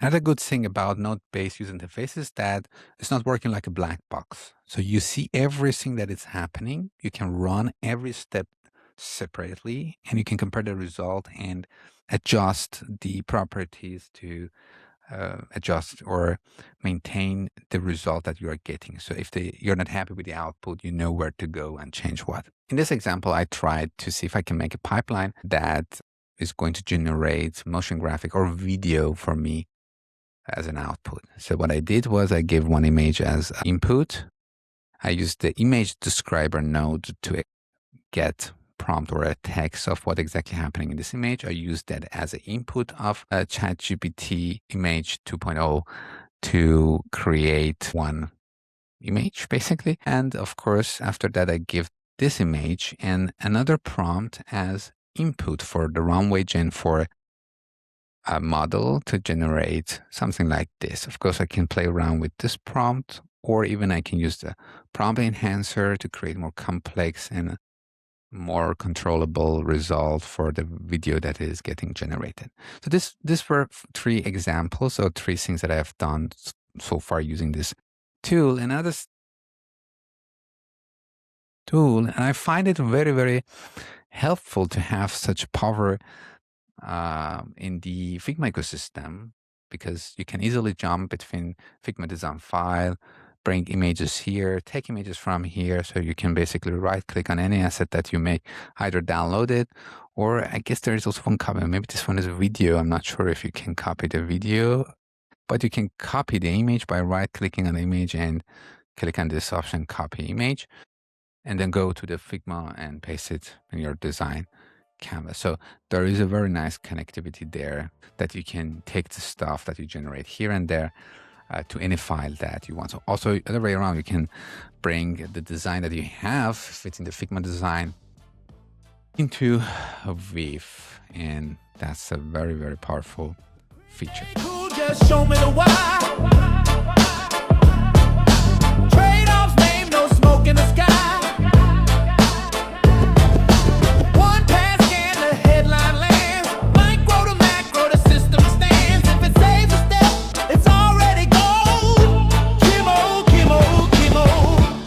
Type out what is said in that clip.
Another good thing about node-based user interface is that it's not working like a black box. So you see everything that is happening. You can run every step separately, and you can compare the result and adjust the properties to adjust or maintain the result that you are getting. So if you're not happy with the output, you know where to go and change what. In this example, I tried to see if I can make a pipeline that is going to generate motion graphic or video for me as an output. So what I did was I gave one image as input. I used the image describer node to get prompt or a text of what exactly happening in this image. I used that as an input of a ChatGPT image 2.0 to create one image basically. And of course, after that, I give this image and another prompt as input for the runway gen for a model to generate something like this. Of course, I can play around with this prompt, or even I can use the prompt enhancer to create more complex and more controllable result for the video that is getting generated. So this were three examples or three things that I have done so far using this tool. Another tool, and I find it very, very helpful to have such power in the Figma ecosystem, because you can easily jump between Figma design file, bring images here, take images from here. So you can basically right click on any asset that you make, either download it, or I guess there is also one copy. Maybe this one is a video. I'm not sure if you can copy the video, but you can copy the image by right clicking on the image and click on this option, copy image, and then go to the Figma and paste it in your design canvas. So there is a very nice connectivity there that you can take the stuff that you generate here and there to any file that you want. So also other way around, you can bring the design that you have within the Figma design into a Weave, and that's a very, very powerful feature. Just show me the why.